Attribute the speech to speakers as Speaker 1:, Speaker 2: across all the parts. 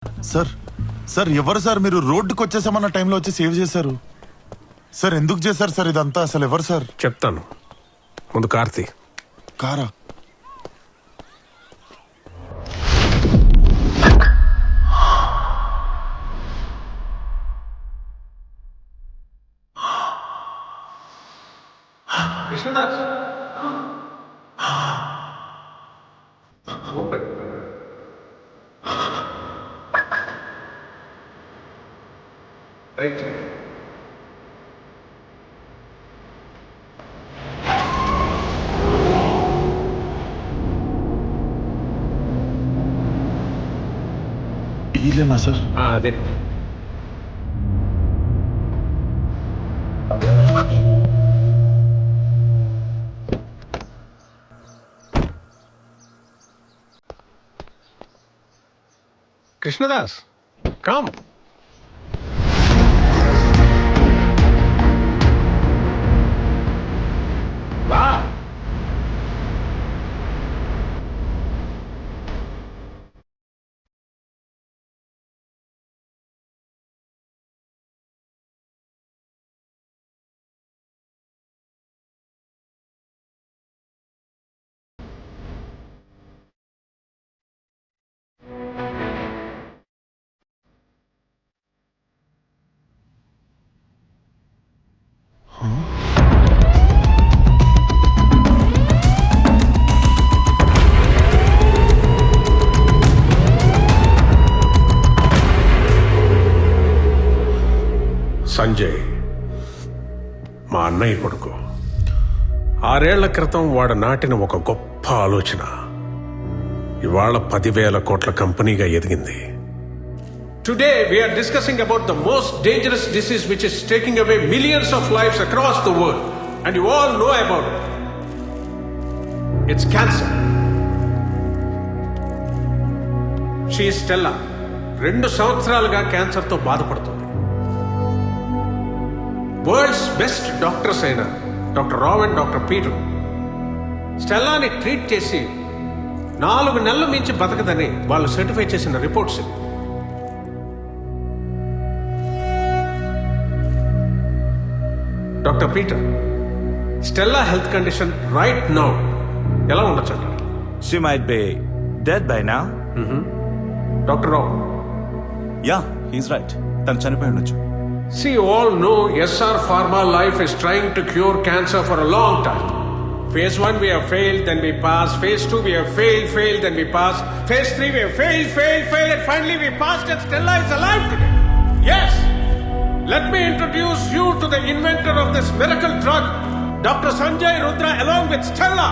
Speaker 1: Sir sir ఎవరు sir మీరు రోడ్డుకి వచ్చేసామన్న టైంలో వచ్చి సేవ్ చేశారు సార్? ఎందుకు చేశారు సార్ ఇదంతా? అసలు ఎవరు సార్?
Speaker 2: చెప్తాను, ముందు కార్తీ.
Speaker 1: కారా?
Speaker 2: కృష్ణదాస్ రైట్.
Speaker 1: వీళ్ళేనా సార్?
Speaker 2: అదే కృష్ణదాస్, కమ్. వా. సంజయ్ మా అన్నయ్య కొడుకు. 6 ఏళ్ల క్రితం వాడు నాటిన ఒక గొప్ప ఆలోచన ఇవాళ 10,000 కోట్ల కంపెనీగా ఎదిగింది. Today we're discussing about the most dangerous disease which is taking away millions of lifes across the world and you all know about it. It's cancer. She Stella 2 సంవత్సరాలుగా క్యాన్సర్తో బాధపడుతుంది. వరల్డ్స్ బెస్ట్ డాక్టర్స్ అయిన doctor Rao and doctor Peter స్టెల్లాని treat చేసి 4 నెలలు మించి బతకదని వాళ్ళు సర్టిఫై చేసిన reports. Doctor Peter, Stella health condition right now ఎలా ఉండొచ్చు అంటారు?
Speaker 3: She might be dead by now.
Speaker 2: Doctor Rao.
Speaker 3: Yeah, he's right. తను చనిపోయి ఉండొచ్చు.
Speaker 2: See, all know SR Pharma Life is trying to cure cancer for a long time. Phase 1 we have failed, then we pass. Phase 2 we have failed, then we pass. Phase 3 we have failed, and finally we passed and Stella is alive today. Yes! Let me introduce you to the inventor of this miracle drug, Dr. Sanjay Rudra, along with Stella.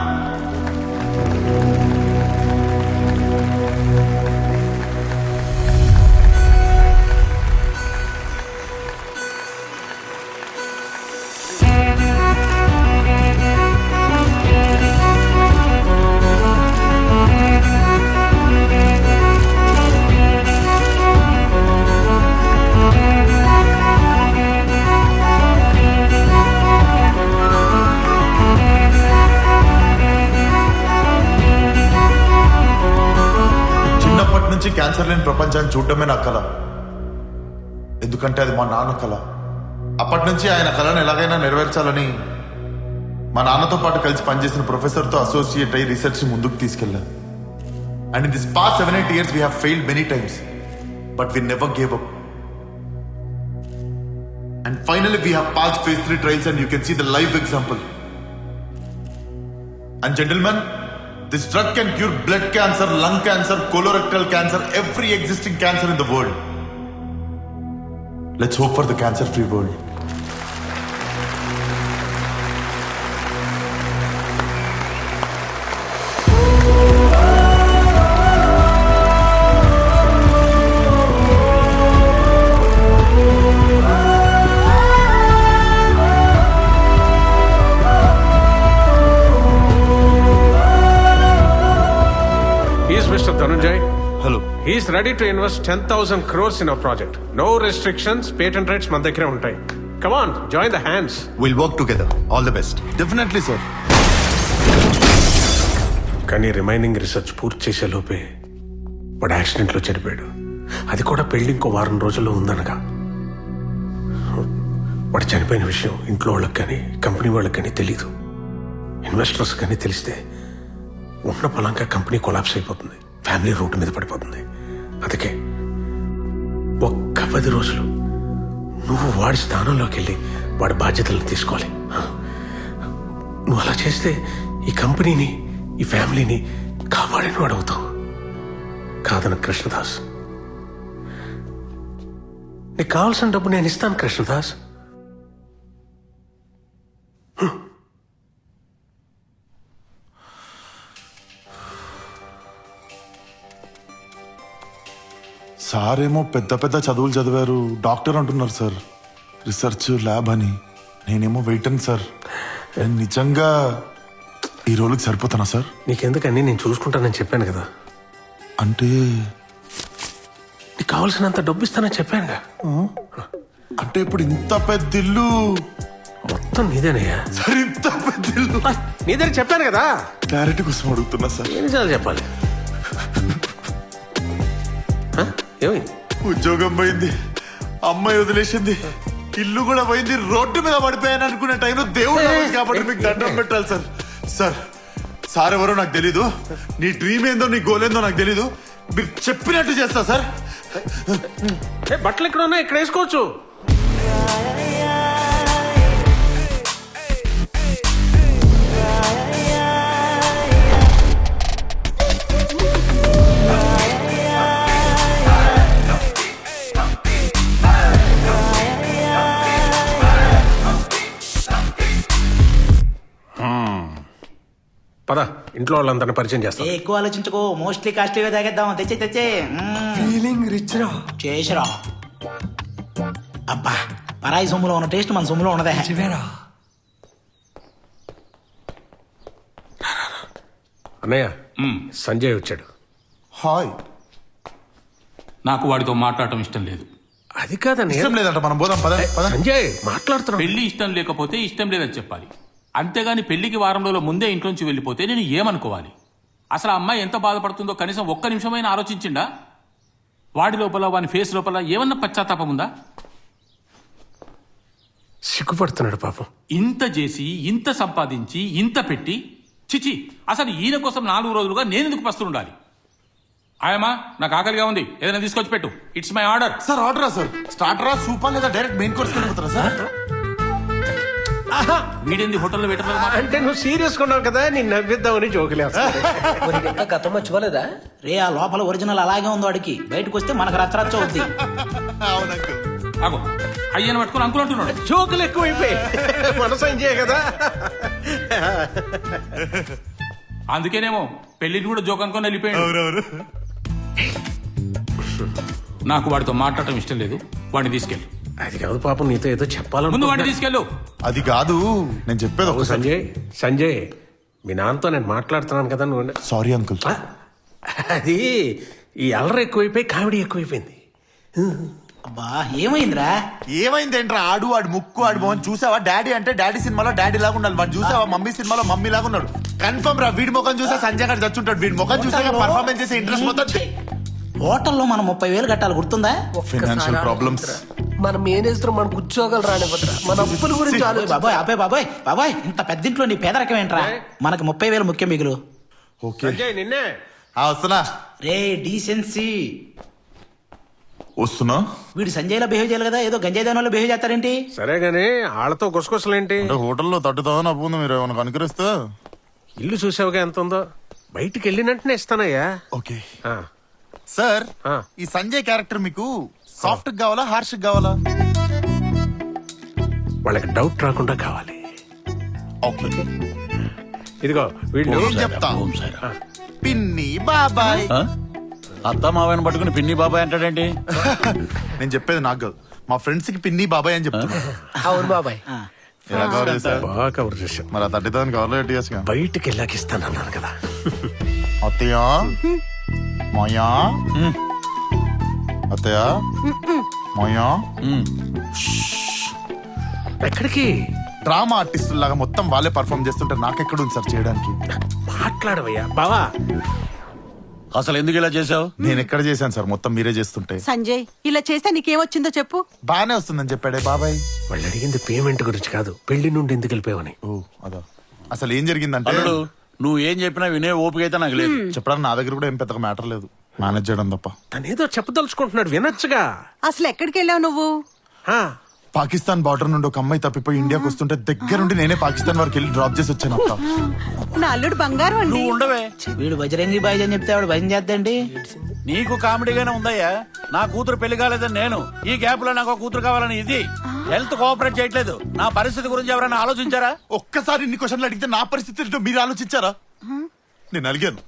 Speaker 1: నుంచి cancer లేని ప్రపంచాన్ని చూడటమే నా కళ. ఎందుకంటే అది మా నాన్న కళ. అప్పటి నుంచి ఆయన కళను ఎలాగైనా నెరవేర్చాలని మా నాన్నతో పాటు కలిసి పనిచేసిన ప్రొఫెసర్తో అసోసియేట్ అయ్యి రీసెర్చ్ ముందుకు తీసుకెళ్ళాను. And in this past 7-8 years we have failed many times, but we never gave up. And finally we have passed phase 3 trials and you can see the live example. And gentlemen, this drug can cure blood cancer, lung cancer, colorectal cancer, every existing cancer in the world. Let's hope for the cancer-free world.
Speaker 2: Mr. Dhananjay.
Speaker 3: Hello.
Speaker 2: He is ready to invest 10,000 crores in our project. No restrictions, patent rights మన దగ్గరే ఉంటాయి. Come on, join the hands.
Speaker 3: We'll work together. All the best.
Speaker 1: Definitely, sir.
Speaker 2: కానీ remaining research పూర్తి చేసే లోపే వాడు యాక్సిడెంట్లో చనిపోయాడు. అది కూడా పెళ్లి ఇంకో వారం రోజుల్లో ఉందనగా. వాడు చనిపోయిన విషయం ఇంట్లో వాళ్ళకి కానీ కంపెనీ వాళ్ళకి కానీ తెలీదు. ఇన్వెస్టర్స్ కానీ తెలిస్తే ఉన్న పొలంగా కంపెనీ కొలాప్స్ అయిపోతుంది, ఫ్యామిలీ రూట్ మీద పడిపోతుంది. అందుకే ఒక్క 10 రోజులు నువ్వు వాడి స్థానంలోకి వెళ్ళి వాడి బాధ్యతలను తీసుకోవాలి. నువ్వు అలా చేస్తే ఈ కంపెనీని, ఈ ఫ్యామిలీని కాపాడిన వాడు అవుతావు. కాదన కృష్ణదాస్, నీకు కావాల్సిన డబ్బు నేను ఇస్తాను కృష్ణదాస్.
Speaker 1: సార్ ఏమో పెద్ద పెద్ద చదువులు చదివారు, డాక్టర్ అంటున్నారు సార్, రీసెర్చ్ ల్యాబ్ అని. నేనేమో వెయిటన్ సార్. నేను నిజంగా ఈ రోజుకి సరిపోతానా సార్?
Speaker 2: నీకెందుకని, నేను చూసుకుంటానని చెప్పాను కదా.
Speaker 1: అంటే
Speaker 2: నీకు కావాల్సినంత డబ్బు ఇస్తానని చెప్పానుగా.
Speaker 1: అంటే ఇప్పుడు ఇంత పెద్ద ఇల్లు
Speaker 2: మొత్తం నీదేనయ్యా.
Speaker 1: సార్, ఇంత పెద్ద ఇల్లు
Speaker 2: నీదని చెప్పాను కదా.
Speaker 1: క్లారిటీ కోసం అడుగుతున్నా సార్.
Speaker 2: ఎన్నిసార్లు చెప్పాలి? ఏమైంది?
Speaker 1: ఉద్యోగం పోయింది, అమ్మాయి వదిలేసింది, ఇల్లు కూడా పోయింది, రోడ్డు మీద పడిపోయాను అనుకునే టైంలో దేవుడు రావచ్చు కాబట్టి మీకు దండం పెట్టాలి సార్. సార్, సార్ ఎవరో నాకు తెలీదు, నీ డ్రీమ్ ఏందో నీ గోల్ ఏందో నాకు తెలీదు, మీరు చెప్పినట్టు చేస్తా సార్.
Speaker 2: బట్టలు ఇక్కడ ఉన్నాయి, ఇక్కడ వేసుకోవచ్చు. పద, ఇంట్లో వాళ్ళందరినీ పరిచయం చేస్తా.
Speaker 4: ఎక్కువ ఆలోచించుకో, మోస్ట్లీ కాస్ట్లీగా తాగేద్దాం. తెచ్చే
Speaker 5: ఫీలింగ్ రిచ్ రా.
Speaker 4: చేసిరా. అబ్బా, పరాయి సొమ్ములో ఉన్న టేస్ట్ మన సొమ్ములో ఉన్నదే.
Speaker 5: చివేరా.
Speaker 2: అన్నయ్య, సంజయ్ వచ్చాడు.
Speaker 1: హాయ్.
Speaker 6: నాకు వాడితో మాట్లాడటం ఇష్టం లేదు.
Speaker 2: అది కాదన్నయ్య.
Speaker 1: ఇష్టం లేదంట, మనం పోదాం పద.
Speaker 2: సంజయ్ మాట్లాడుతున్నాడు.
Speaker 6: పెళ్లి ఇష్టం లేకపోతే ఇష్టం లేదని చెప్పాలి. అంతేగాని పెళ్లికి వారం రోజుల ముందే ఇంట్లోంచి వెళ్ళిపోతే నేను ఏమనుకోవాలి? అసలు ఆ అమ్మాయి ఎంత బాధపడుతుందో కనీసం ఒక్క నిమిషమైనా ఆలోచించిండా? వాడి లోపల, వాని ఫేస్ లోపల ఏమన్నా పశ్చాత్తాపం ఉందా?
Speaker 2: సిగ్గుపడుతున్నాడు పాపం.
Speaker 6: ఇంత చేసి, ఇంత సంపాదించి, ఇంత పెట్టి, చిచి, అసలు ఈయన కోసం 4 రోజులుగా నేను ఎందుకు పస్తుండాలి? ఆయమ్మా, నాకు ఆకలిగా ఉంది, ఏదైనా తీసుకొచ్చి పెట్టు. It's my order.
Speaker 1: సార్, ఆర్డరా సార్? స్టార్టరా, సూపర్ లేదా డైరెక్ట్ మెయిన్ కోర్స్ వెళ్ళిపోతారా సార్?
Speaker 6: వీడింది హోటల్లో పెట్టలేదు.
Speaker 2: అంటే నువ్వు సీరియస్ ఉన్నావు కదా, నేను నవ్విద్దామని జోకులేస్తా.
Speaker 5: ఇంకా గతం మర్చిపోలేదా?
Speaker 4: రే, ఆ లోపల ఒరిజినల్ అలాగే ఉంది వాడికి. బయటకు వస్తే మనకు రచ్చరచ్చ అవుద్ది.
Speaker 1: అవునంకు.
Speaker 6: ఆగో, అయ్యను పట్టుకుని అంకులు అంటున్నాడు.
Speaker 2: జోకులు ఎక్కువైపోయి మన సంజయ్ కదా.
Speaker 6: అందుకేనేమో పెళ్లిని కూడా జోక్ అనుకొని వెళ్ళిపోయాడు. నాకు వాడితో మాట్లాడటం ఇష్టం లేదు. వాడిని తీసుకెళ్ళు.
Speaker 2: అది కాదు పాపం, నీతో ఏదో చెప్పాలను.
Speaker 6: ముందు వాడిని తీసుకెళ్ళు.
Speaker 1: అది కాదు, నేను చెప్పేది ఒక
Speaker 2: సంజయ్, సంజయ్ మీ నాన్నతో నేను మాట్లాడుతున్నాను కదా. నువ్వు
Speaker 1: సారీ అంకుల్.
Speaker 2: అది ఈ అల్లరి ఎక్కువైపోయి కామెడీ ఎక్కువైపోయింది.
Speaker 4: అబ్బా, ఏమైందిరా?
Speaker 1: ఏమైందేంట్రా? ఆడు ముక్కు, ఆడు మోహన్ చూసావా? డాడీ అంటే డాడీ సినిమాలో డాడీ లాగా ఉండాలి. వాడు చూసావా? మమ్మీ సినిమాలో మమ్మీ లాగా ఉన్నాడు. కన్ఫర్మ్ రా, వీడి ముఖం చూసా సంజయ్ గారు చచ్చుంటాడు. వీడి ముఖం చూసాక పర్ఫార్మెన్స్ చేసే ఇంట్రెస్ట్ మొత్తం.
Speaker 4: హోటల్లో మనం 30,000 కట్టాలి, గుర్తుందా?
Speaker 1: Financial problems.
Speaker 5: మన మేనేజర్ మనకు ఉద్యోగాలు రానివ్వద్రా. మన అప్పుల గురించి ఆలోచించు.
Speaker 4: బాబాయ్, అబ్బాయి, బాబాయ్, బాబాయ్, ఇంత పెద్ద ఇంట్లో నీ పేదరికం ఏంట్రా? మనకి 30,000 ముఖ్యం మిగులు.
Speaker 1: ఓకే,
Speaker 2: సంజయ్ నిన్నే.
Speaker 1: వస్తున్నా.
Speaker 4: రే, డీసెన్సీ.
Speaker 1: వస్తున్నా.
Speaker 4: వీడు సంజయ్లో బిహేవ్ చేయాలి కదా, ఏదో గంజాయి దానిలో బిహేవ్ చేస్తారేంటి?
Speaker 2: సరే గాని వాళ్ళతో గుసగుసలేంటి?
Speaker 1: అంటే హోటల్లో తట్టుతావని అప్పుడు మీరు ఏమైనా కనుకరిస్తే.
Speaker 2: ఇల్లు చూసావుగా ఎంత ఉందో, బయటికి వెళ్ళినట్టునే ఇస్తానయ్యా.
Speaker 1: ఓకే
Speaker 2: ఆ,
Speaker 1: సార్,
Speaker 2: ఆ.
Speaker 1: ఈ సంజయ్ క్యారెక్టర్ మీకు సాఫ్ట్ కావాలా, హార్ష్ కావాలా?
Speaker 2: వాళ్ళకి డౌట్ రాకుండా కావాలి.
Speaker 1: ఓకే,
Speaker 2: ఇదిగో వీళ్ళు
Speaker 1: నేను చెప్తా. పిన్ని బాబాయ్.
Speaker 3: అత్త మావయ్యను పట్టుకుని పిన్ని బాబాయ్ అంటాడేంటి?
Speaker 1: నేను చెప్పేది నాకు కాదు, మా ఫ్రెండ్స్ కి పిన్ని బాబాయ్ అని చెప్తున్నా.
Speaker 5: అవును బాబాయ్.
Speaker 1: ఎలా కవర్ చేశారు?
Speaker 2: బాగా కవర్ చేశాం.
Speaker 1: మరి ఆ 30,000 కవర్లో ఎట్టిగా
Speaker 2: బయటికి వెళ్ళాక ఇస్తానన్నాను కదా.
Speaker 1: అత్తయ్య, మాయా, అత్తయ్య, మాయా.
Speaker 2: ఎక్కడికి?
Speaker 1: డ్రామా ఆర్టిస్టుల లాగా మొత్తం వాళ్ళే పర్ఫార్మ్ చేస్తుంటే నాకెక్కడ ఉంది సార్ చేయడానికి?
Speaker 2: మాట్లాడవయ్యా బావా.
Speaker 7: అసలు ఎందుకు ఇలా చేసావు?
Speaker 1: నేను ఎక్కడ చేశాను సార్, మొత్తం మీరే చేస్తుంటే.
Speaker 8: సంజయ్ ఇలా చేస్తే నీకేమొచ్చిందో చెప్పు.
Speaker 1: బానే వస్తుందని చెప్పాడే బాబాయ్.
Speaker 2: వాళ్ళు అడిగింది పేమెంట్ గురించి కాదు, పెళ్లి నుండి ఎందుకు వెళ్ళిపోయావని.
Speaker 1: ఓ అదా. అసలు ఏం జరిగిందంటే
Speaker 7: అల్లుడు, నువ్వు ఏం చెప్పినా వినే ఓపిక అయితే నాకు లేదు.
Speaker 1: చెప్పడానికి నా దగ్గర కూడా ఏం పెద్దగా మ్యాటర్ లేదు, మేనేజ్ చేయడం తప్ప.
Speaker 2: తనేదో చెప్పదలుచుకుంటున్నాడు, వినొచ్చుగా.
Speaker 8: అసలు ఎక్కడికి వెళ్ళావు నువ్వు?
Speaker 2: ఆ,
Speaker 1: పాకిస్తాన్ బార్డర్ నుండి ఒక అమ్మాయి తప్పిపోయి ఇండియాకి వస్తుంటే దగ్గరుండి నేనే పాకిస్తాన్ వరకు వెళ్ళి డ్రాప్ చేసి వచ్చాను అక్క.
Speaker 8: నా అల్లుడు బంగారం అండి.
Speaker 7: నువ్వు ఉండవే,
Speaker 4: వీడు బజరంగి బాయ్ అని చెప్తే వాడు భయం చేద్దండి.
Speaker 7: నీకు కామెడీగానే ఉందయ్యా. నా కూతురు పెళ్లి కాలేదని నేను, ఈ గ్యాప్ లో నాకు ఒక కూతురు కావాలని ఇది. హెల్త్ కోఆపరేట్ చేయట్లేదు. నా పరిస్థితి గురించి ఎవరైనా ఆలోచించారా?
Speaker 1: ఒక్కసారి ఇన్ని క్వశ్చన్లు అడిగితే నా పరిస్థితి ఏంటో మీరు ఆలోచించారా? నేను అడిగాను,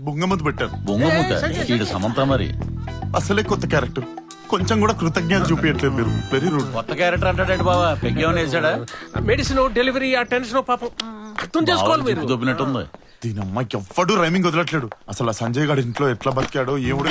Speaker 1: బొంగమందు పెట్టాను.
Speaker 7: బొంగముద్ద వీడు సమంత మరి.
Speaker 1: అసలే కొత్త క్యారెక్టర్, కొంచెం కూడా కృతజ్ఞత చూపించట్లేదు మీరు. Very rude.
Speaker 7: కొత్త క్యారెక్టర్ అంటాడు బావా, పెగ్గేమని వేసాడా?
Speaker 2: మెడిసిన్, డెలివరీ, ఆ టెన్షన్ పాపం అర్థం చేసుకోవాలి మీరు.
Speaker 7: దొబ్బినట్టుంది.
Speaker 1: దీని అమ్మాయికి ఎవ్వడు రైమింగ్ వదలట్లేడు. అసలు ఆ సంజయ్ గారి ఇంట్లో ఎట్లా బతికాడో ఏముడు.